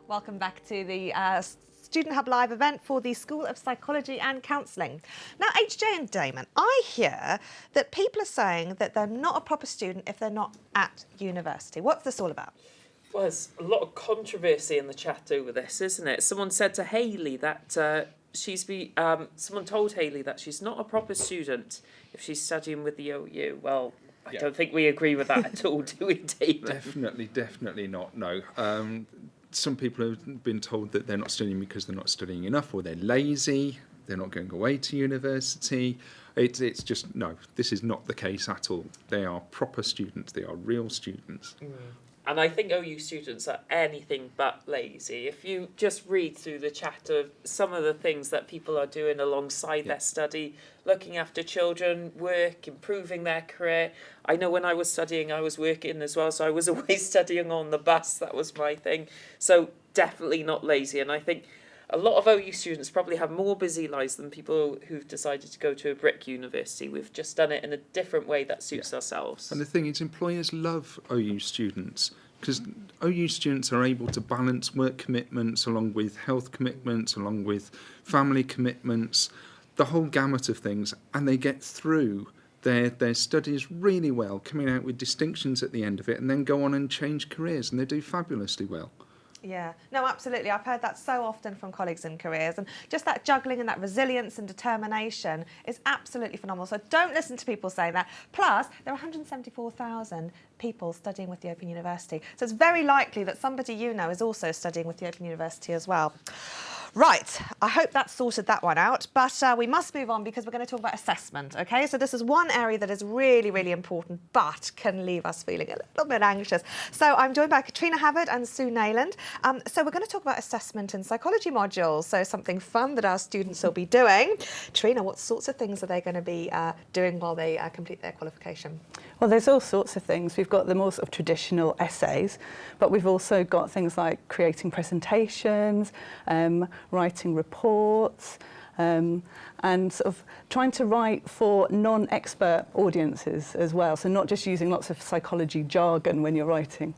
Welcome back to the Student Hub Live event for the School of Psychology and Counselling. Now, HJ and Damon, I hear that people are saying that they're not a proper student if they're not at university. What's this all about? Well, there's a lot of controversy in the chat over this, isn't it? Someone said to Hayley that someone told Hayley that she's not a proper student if she's studying with the OU. Well, I don't think we agree with that at all, do we, Damon? Definitely not, no. Some people have been told that they're not studying because they're not studying enough, or they're lazy, they're not going away to university. It's just, no, this is not the case at all. They are proper students, they are real students. And I think OU students are anything but lazy. If you just read through the chat of some of the things that people are doing alongside their study, looking after children, work, improving their career. I know when I was studying, I was working as well, so I was always studying on the bus. That was my thing. So definitely not lazy. And I think a lot of OU students probably have more busy lives than people who've decided to go to a brick university. We've just done it in a different way that suits ourselves. And the thing is, employers love OU students because OU students are able to balance work commitments along with health commitments, along with family commitments, the whole gamut of things, and they get through their studies really well, coming out with distinctions at the end of it, and then go on and change careers, and they do fabulously well. Yeah, no, absolutely. I've heard that so often from colleagues in careers, and just that juggling and that resilience and determination is absolutely phenomenal. So don't listen to people saying that. Plus, there are 174,000 people studying with the Open University. So it's very likely that somebody you know is also studying with the Open University as well. Right, I hope that sorted that one out, but we must move on because we're going to talk about assessment, okay? So this is one area that is really, really important, but can leave us feeling a little bit anxious. So I'm joined by Katrina Havard and Sue Nayland. So we're going to talk about assessment in psychology modules, so something fun that our students will be doing. Trina, what sorts of things are they going to be doing while they complete their qualification? Well, there's all sorts of things. We've got the more sort of traditional essays, but we've also got things like creating presentations, writing reports, and sort of trying to write for non-expert audiences as well. So not just using lots of psychology jargon when you're writing.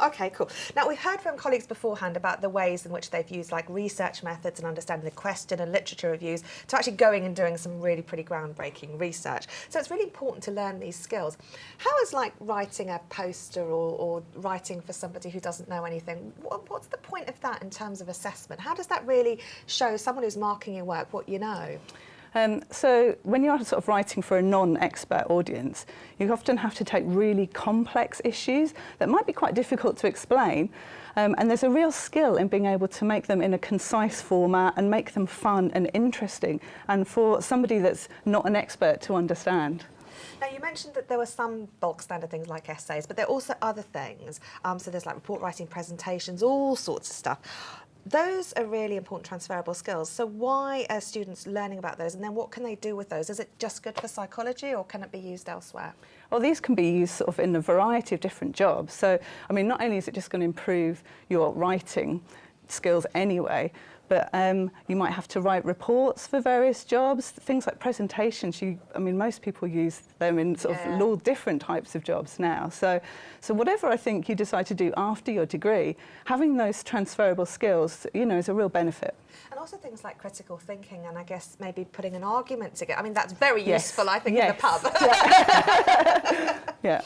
Okay, cool. Now, we've heard from colleagues beforehand about the ways in which they've used like research methods and understanding the question and literature reviews to actually going and doing some really pretty groundbreaking research. So it's really important to learn these skills. How is like writing a poster or writing for somebody who doesn't know anything, what's the point of that in terms of assessment? How does that really show someone who's marking your work what you know? So when you're sort of writing for a non-expert audience, you often have to take really complex issues that might be quite difficult to explain. And there's a real skill in being able to make them in a concise format and make them fun and interesting, and for somebody that's not an expert to understand. Now, you mentioned that there were some bulk standard things like essays, but there are also other things. So there's like report writing, presentations, all sorts of stuff. Those are really important transferable skills. So why are students learning about those? And then what can they do with those? Is it just good for psychology or can it be used elsewhere? Well, these can be used sort of in a variety of different jobs. So, I mean, not only is it just going to improve your writing skills anyway, but you might have to write reports for various jobs, things like presentations. I mean, most people use them in sort of all different types of jobs now. So whatever I think you decide to do after your degree, having those transferable skills, you know, is a real benefit. And also things like critical thinking and I guess maybe putting an argument together. I mean, that's very useful, I think, in the pub. Yeah.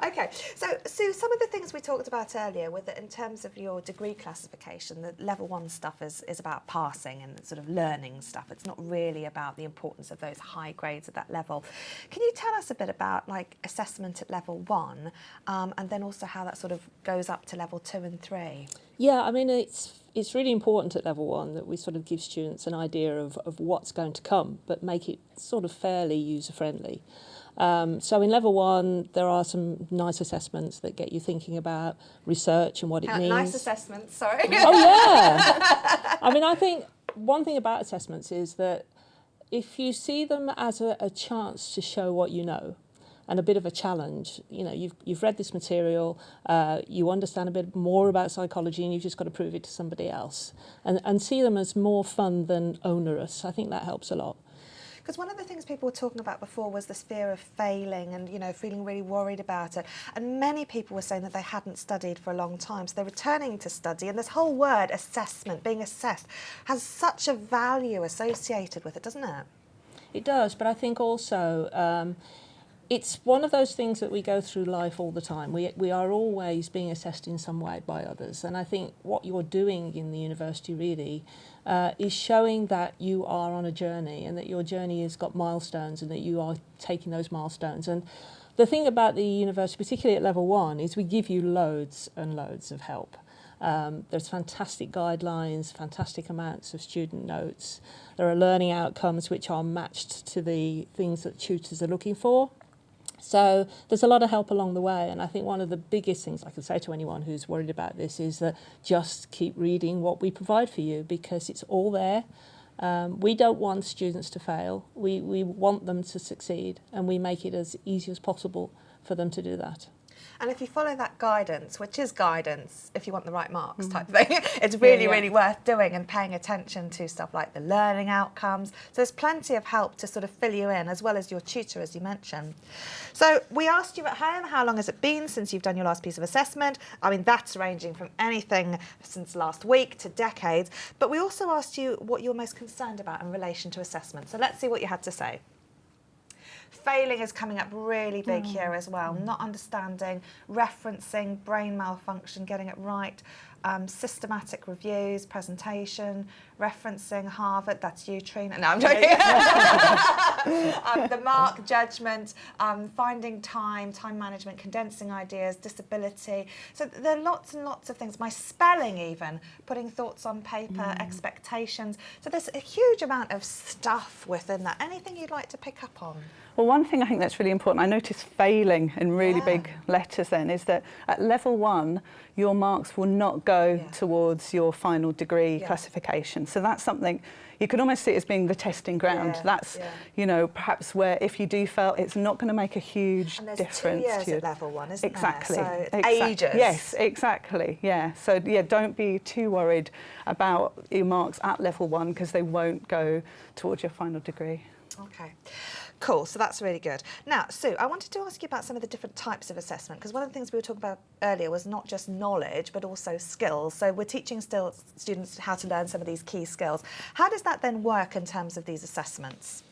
Okay, so Sue, some of the things we talked about earlier were that in terms of your degree classification, the level 1 stuff is about passing and sort of learning stuff. It's not really about the importance of those high grades at that level. Can you tell us a bit about like assessment at level 1 and then also how that sort of goes up to level 2 and 3? Yeah, I mean, it's really important at level 1 that we sort of give students an idea of what's going to come, but make it sort of fairly user-friendly. So in level 1, there are some nice assessments that get you thinking about research and what it means. Nice assessments, sorry. Oh, yeah. I mean, I think one thing about assessments is that if you see them as a chance to show what you know, and a bit of a challenge. You know, you've read this material, you understand a bit more about psychology, and you've just got to prove it to somebody else. And see them as more fun than onerous. I think that helps a lot. Because one of the things people were talking about before was this fear of failing and, you know, feeling really worried about it. And many people were saying that they hadn't studied for a long time, so they're returning to study. And this whole word, assessment, being assessed, has such a value associated with it, doesn't it? It does, but I think also it's one of those things that we go through life all the time. We are always being assessed in some way by others. And I think what you're doing in the university really is showing that you are on a journey and that your journey has got milestones and that you are taking those milestones. And the thing about the university, particularly at level 1, is we give you loads and loads of help. There's fantastic guidelines, fantastic amounts of student notes. There are learning outcomes which are matched to the things that tutors are looking for. So there's a lot of help along the way, and I think one of the biggest things I can say to anyone who's worried about this is that just keep reading what we provide for you, because it's all there. We don't want students to fail. We want them to succeed, and we make it as easy as possible for them to do that. And if you follow that guidance, which is guidance if you want the right marks type thing, it's really, really worth doing and paying attention to stuff like the learning outcomes. So there's plenty of help to sort of fill you in, as well as your tutor, as you mentioned. So we asked you at home, how long has it been since you've done your last piece of assessment? I mean, that's ranging from anything since last week to decades. But we also asked you what you're most concerned about in relation to assessment. So let's see what you had to say. Failing is coming up really big here as well. Not understanding, referencing, brain malfunction, getting it right, systematic reviews, presentation, referencing Harvard, that's you, Trina. No, I'm joking. The mark, judgment, finding time management, condensing ideas, disability. So there are lots and lots of things. My spelling even, putting thoughts on paper, expectations. So there's a huge amount of stuff within that. Anything you'd like to pick up on? Well, one thing I think that's really important, I noticed failing in really big letters then, is that at level 1, your marks will not go towards your final degree classification. So that's something, you could almost see it as being the testing ground. That's, you know, perhaps where if you do fail, it's not going to make a huge difference. And there's 2 years to you. at level 1, isn't Exactly. there? So ages. Yes, exactly, yeah. So, yeah, don't be too worried about your marks at level 1, because they won't go towards your final degree. Okay. Cool, so that's really good. Now, Sue, I wanted to ask you about some of the different types of assessment, because one of the things we were talking about earlier was not just knowledge, but also skills. So we're teaching students how to learn some of these key skills. How does that then work in terms of these assessments?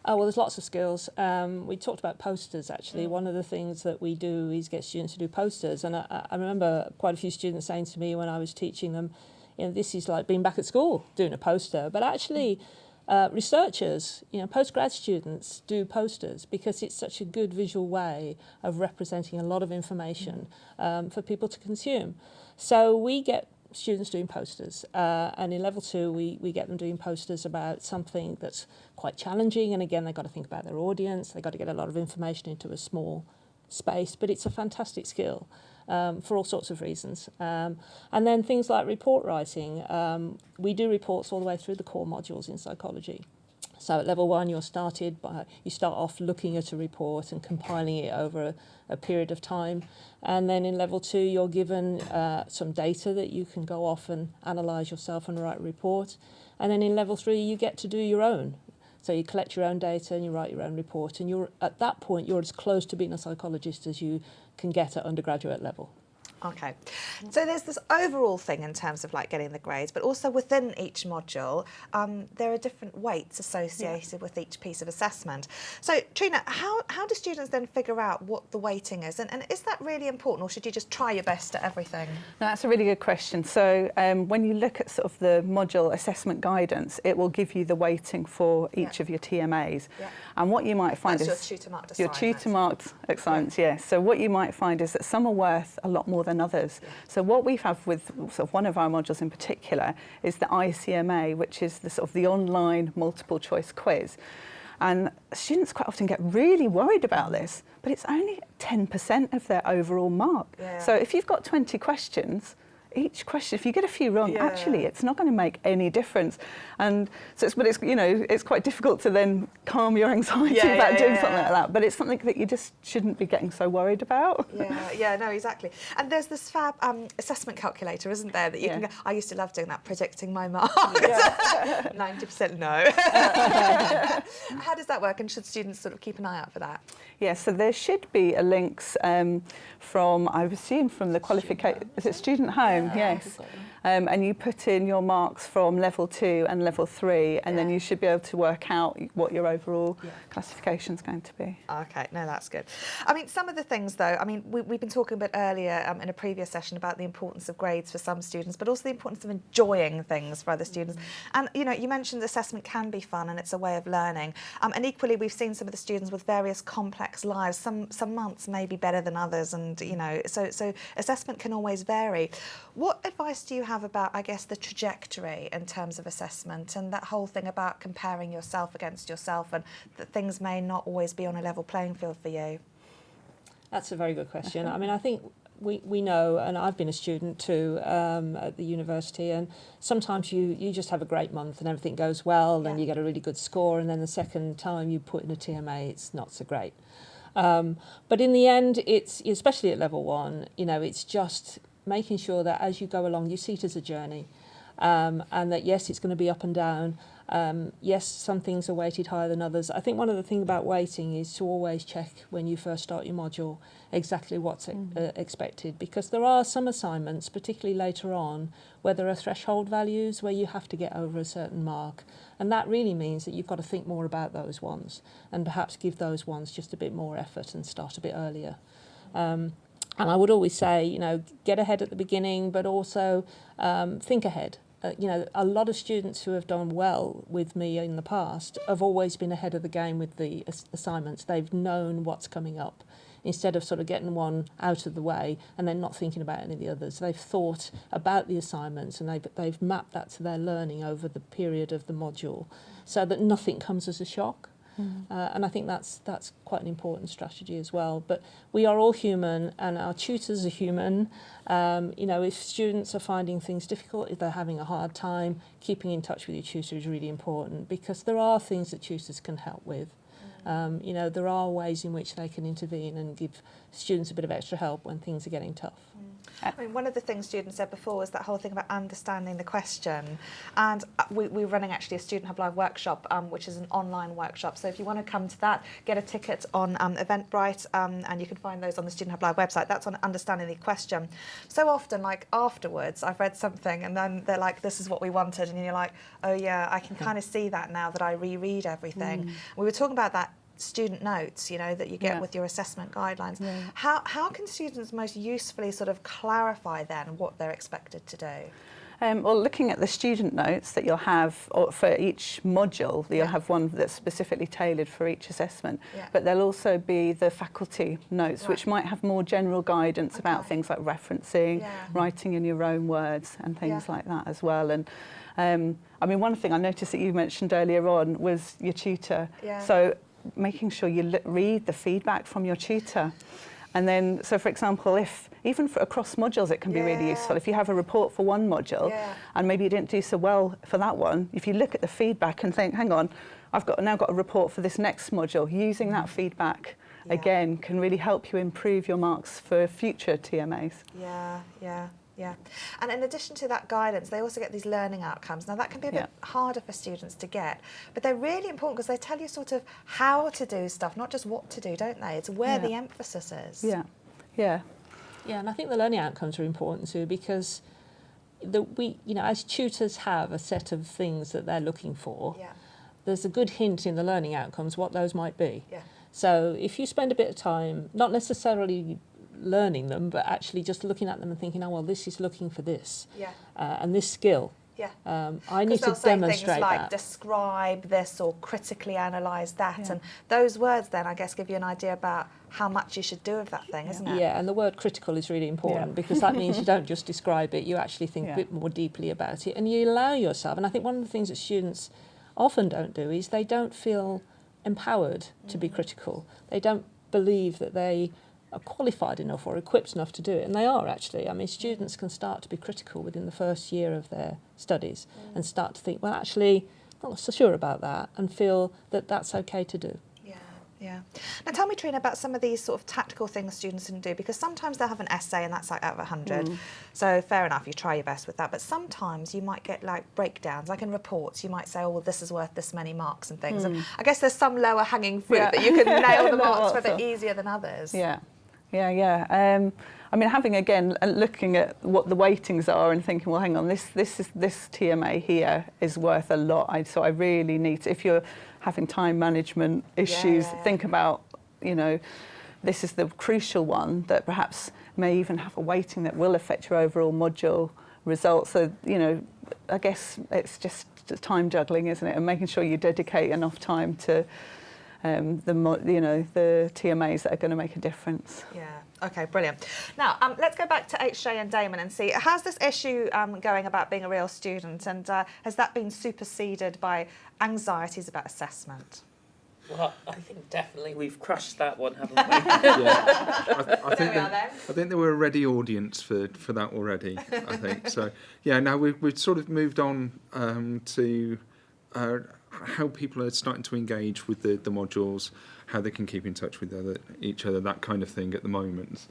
Oh, well, there's lots of skills. We talked about posters, actually. One of the things that we do is get students to do posters. And I remember quite a few students saying to me when I was teaching them, you know, this is like being back at school doing a poster. But actually, researchers, you know, postgrad students do posters because it's such a good visual way of representing a lot of information for people to consume. So we get students doing posters, and in level 2 we get them doing posters about something that's quite challenging, and again they've got to think about their audience, they've got to get a lot of information into a small space, but it's a fantastic skill. For all sorts of reasons. And then things like report writing. We do reports all the way through the core modules in psychology. So at level 1, you start off looking at a report and compiling it over a period of time. And then in level 2, you're given some data that you can go off and analyse yourself and write a report. And then in level 3, you get to do your own. So you collect your own data and you write your own report, and at that point you're as close to being a psychologist as you can get at undergraduate level. Okay, so there's this overall thing in terms of like getting the grades, but also within each module, there are different weights associated with each piece of assessment. So Trina, how do students then figure out what the weighting is? And is that really important, or should you just try your best at everything? No, that's a really good question. So when you look at sort of the module assessment guidance, it will give you the weighting for each of your TMAs. And what you might find is your tutor-marked your tutor-marked assignments, yes. So what you might find is that some are worth a lot more than others. So what we have with sort of one of our modules in particular is the ICMA, which is the sort of the online multiple choice quiz. And students quite often get really worried about this, but it's only 10% of their overall mark. So if you've got 20 questions, each question, if you get a few wrong, Yeah. actually it's not going to make any difference. And so it's quite difficult to then calm your anxiety about doing something like that. But it's something that you just shouldn't be getting so worried about. Yeah, no, exactly. And there's this fab assessment calculator, isn't there, that you can go, I used to love doing that, predicting my marks. 90% no. How does that work, and should students sort of keep an eye out for that? Yeah, so there should be a links from, I assume, from the qualification. Is it Student Home? Yes. And you put in your marks from level 2 and level 3, and then you should be able to work out what your overall classification is going to be. Okay, no, that's good. I mean, some of the things, though, I mean, we've been talking a bit earlier in a previous session about the importance of grades for some students, but also the importance of enjoying things for other students. And, you know, you mentioned assessment can be fun and it's a way of learning. And equally, we've seen some of the students with various complex lives. Some months may be better than others, and, you know, so assessment can always vary. What advice do you have about, I guess, the trajectory in terms of assessment and that whole thing about comparing yourself against yourself, and that things may not always be on a level playing field for you? That's a very good question. I mean, I think we know, and I've been a student too at the university, and sometimes you just have a great month and everything goes well and you get a really good score, and then the second time you put in a TMA, it's not so great. But in the end, it's, especially at level 1, you know, it's just making sure that as you go along, you see it as a journey, and that yes, it's going to be up and down. Yes, some things are weighted higher than others. I think one of the things about weighting is to always check when you first start your module exactly what's expected, because there are some assignments, particularly later on, where there are threshold values where you have to get over a certain mark, and that really means that you've got to think more about those ones and perhaps give those ones just a bit more effort and start a bit earlier. And I would always say, you know, get ahead at the beginning, but also think ahead. You know, a lot of students who have done well with me in the past have always been ahead of the game with the assignments. They've known what's coming up, instead of sort of getting one out of the way and then not thinking about any of the others. They've thought about the assignments and they've mapped that to their learning over the period of the module, so that nothing comes as a shock. And I think that's quite an important strategy as well. But we are all human, and our tutors are human. You know, if students are finding things difficult, if they're having a hard time, keeping in touch with your tutor is really important, because there are things that tutors can help with. You know, there are ways in which they can intervene and give students a bit of extra help when things are getting tough. I mean, one of the things students said before was that whole thing about understanding the question. And we're running actually a Student Hub Live workshop, which is an online workshop. So if you want to come to that, get a ticket on Eventbrite, and you can find those on the Student Hub Live website. That's on understanding the question. So often, like afterwards, I've read something and then they're like, this is what we wanted. And you're like, oh yeah, I can kind of see that now that I reread everything. We were talking about that student notes, you know, that you get with your assessment guidelines. How can students most usefully sort of clarify then what they're expected to do? Well, looking at the student notes that you'll have for each module, you'll have one that's specifically tailored for each assessment, but there'll also be the faculty notes, which might have more general guidance about things like referencing, writing in your own words and things like that as well. And I mean, one thing I noticed that you mentioned earlier on was your tutor. So making sure you read the feedback from your tutor. And then, so for example, if even for across modules, it can be really useful. If you have a report for one module and maybe you didn't do so well for that one, if you look at the feedback and think, hang on, I've now got a report for this next module, using that feedback again can really help you improve your marks for future TMAs. Yeah. And in addition to that guidance, they also get these learning outcomes. Now, that can be a bit harder for students to get, but they're really important because they tell you sort of how to do stuff, not just what to do, don't they? It's where the emphasis is. Yeah, and I think the learning outcomes are important too, because we, you know, as tutors have a set of things that they're looking for. There's a good hint in the learning outcomes what those might be. So if you spend a bit of time, not necessarily learning them, but actually just looking at them and thinking, oh well, this is looking for this, and this skill. I need to demonstrate things like that. describe this or critically analyse that, and those words then I guess give you an idea about how much you should do of that thing, isn't it? Yeah, and the word critical is really important because that means you don't just describe it, you actually think a bit more deeply about it, and you allow yourself. And I think one of the things that students often don't do is they don't feel empowered to be critical. They don't believe that they are qualified enough or equipped enough to do it, and they are actually. I mean, students can start to be critical within the first year of their studies and start to think, well, actually, I'm not so sure about that, and feel that that's okay to do. Yeah. Now tell me, Trina, about some of these sort of tactical things students can do, because sometimes they'll have an essay and that's like out of 100. So fair enough, you try your best with that. But sometimes you might get like breakdowns, like in reports, you might say, oh, well, this is worth this many marks and things. And I guess there's some lower hanging fruit that you can nail the marks for, that easier than others. Yeah. I mean, having again looking at what the weightings are and thinking, well, hang on, this TMA here is worth a lot. So I really need to, if you're having time management issues, think about, you know, this is the crucial one that perhaps may even have a weighting that will affect your overall module results. So, you know, I guess it's just time juggling, isn't it, and making sure you dedicate enough time to the TMAs that are going to make a difference. Yeah. Okay, brilliant. Now, let's go back to HJ and Damon and see, how's this issue going about being a real student, and has that been superseded by anxieties about assessment? Well, I think definitely we've crushed that one, haven't we? I think there were a ready audience for that already, I think. So, yeah, now we've sort of moved on to how people are starting to engage with the modules, how they can keep in touch with each other, that kind of thing at the moment.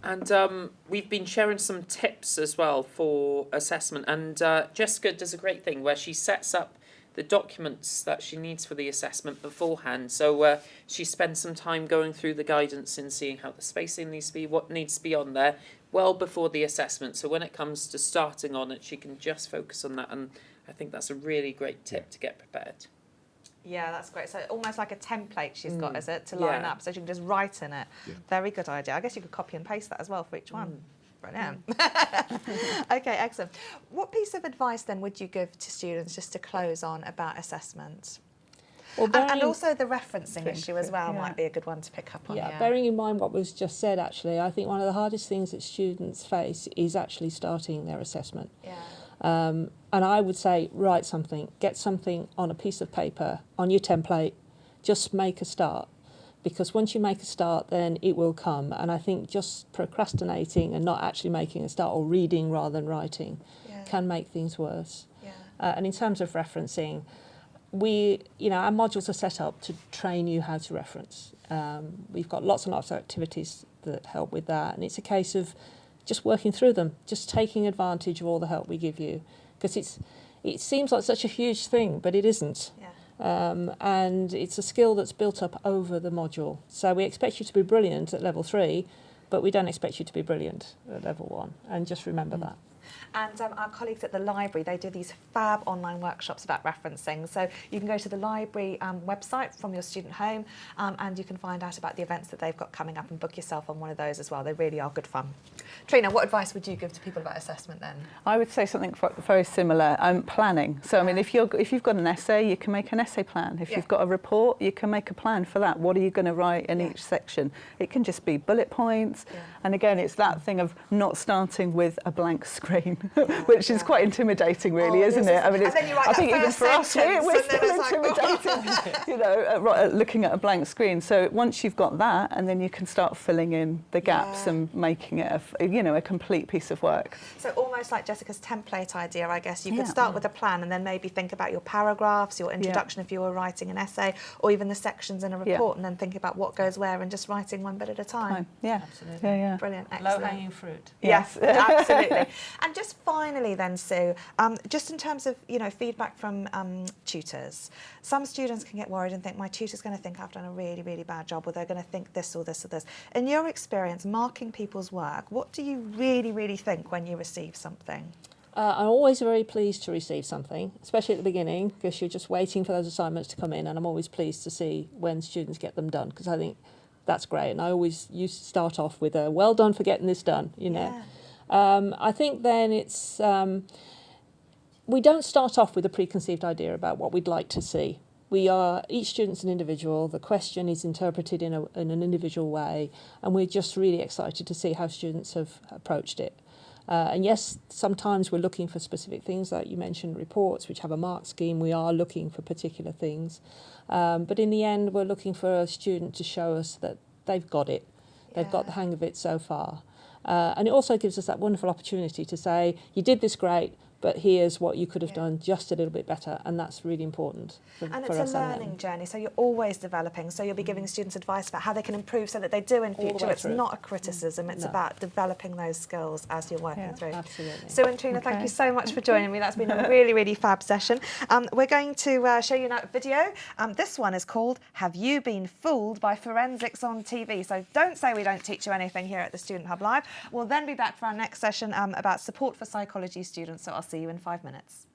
And we've been sharing some tips as well for assessment. And Jessica does a great thing where she sets up the documents that she needs for the assessment beforehand. So she spends some time going through the guidance and seeing how the spacing needs to be, what needs to be on there, well before the assessment. So when it comes to starting on it, she can just focus on that. And I think that's a really great tip to get prepared. Yeah, that's great. So almost like a template she's got, is it, to line up, so she can just write in it. Yeah. Very good idea. I guess you could copy and paste that as well for each one. Brilliant. Okay, excellent. What piece of advice then would you give to students, just to close on, about assessment? Well, and also the referencing issue as well might be a good one to pick up on. Yeah, bearing in mind what was just said, actually, I think one of the hardest things that students face is actually starting their assessment. Yeah. And I would say, write something, get something on a piece of paper, on your template, just make a start. Because once you make a start, then it will come. And I think just procrastinating and not actually making a start, or reading rather than writing, can make things worse. Yeah. And in terms of referencing, our modules are set up to train you how to reference. We've got lots and lots of activities that help with that. And it's a case of just working through them, just taking advantage of all the help we give you. Because it seems like such a huge thing, but it isn't. Yeah. And it's a skill that's built up over the module. So we expect you to be brilliant at level 3, but we don't expect you to be brilliant at level 1. And just remember that. And our colleagues at the library, they do these fab online workshops about referencing. So you can go to the library website from your student home and you can find out about the events that they've got coming up and book yourself on one of those as well. They really are good fun. Trina, what advice would you give to people about assessment then? I would say something very similar. Planning. So I mean, if you've got an essay, you can make an essay plan. If you've got a report, you can make a plan for that. What are you going to write in each section? It can just be bullet points. Yeah. And again, it's that thing of not starting with a blank screen, which is quite intimidating, really, isn't it? I mean, I think even for us, we're still intimidating, looking at a blank screen. So once you've got that, and then you can start filling in the gaps and making it a complete piece of work. So almost like Jessica's template idea, I guess. You could start with a plan and then maybe think about your paragraphs, your introduction if you were writing an essay, or even the sections in a report, and then think about what goes where and just writing one bit at a time. Yeah, absolutely. Yeah. Brilliant, excellent. Low-hanging fruit. Yes, absolutely. And just finally then, Sue, just in terms of, feedback from tutors, some students can get worried and think, my tutor's going to think I've done a really, really bad job, or they're going to think this or this or this. In your experience, marking people's work, what do you really, really think when you receive something? I'm always very pleased to receive something, especially at the beginning, because you're just waiting for those assignments to come in, and I'm always pleased to see when students get them done, because I think that's great. And I always used to start off with a well done for getting this done, I think then it's, we don't start off with a preconceived idea about what we'd like to see. Each student's an individual, the question is interpreted in an individual way, and we're just really excited to see how students have approached it. And yes, sometimes we're looking for specific things, like you mentioned reports, which have a mark scheme. We are looking for particular things. But in the end, we're looking for a student to show us that they've got it. They've got the hang of it so far. And it also gives us that wonderful opportunity to say, you did this great, but here's what you could have done just a little bit better, and that's really important for And for it's us a and them. learning journey, so you're always developing. So you'll be giving students advice about how they can improve so that they do in All the future. way It's through. not a criticism, it's No. about developing those skills as you're working Yeah, through. Absolutely. Sue and Trina, thank Okay. you so much for joining me. That's been a really, really fab session. We're going to show you now a video. This one is called Have You Been Fooled by Forensics on TV? So don't say we don't teach you anything here at the Student Hub Live. We'll then be back for our next session about support for psychology students. So I'll see you in 5 minutes.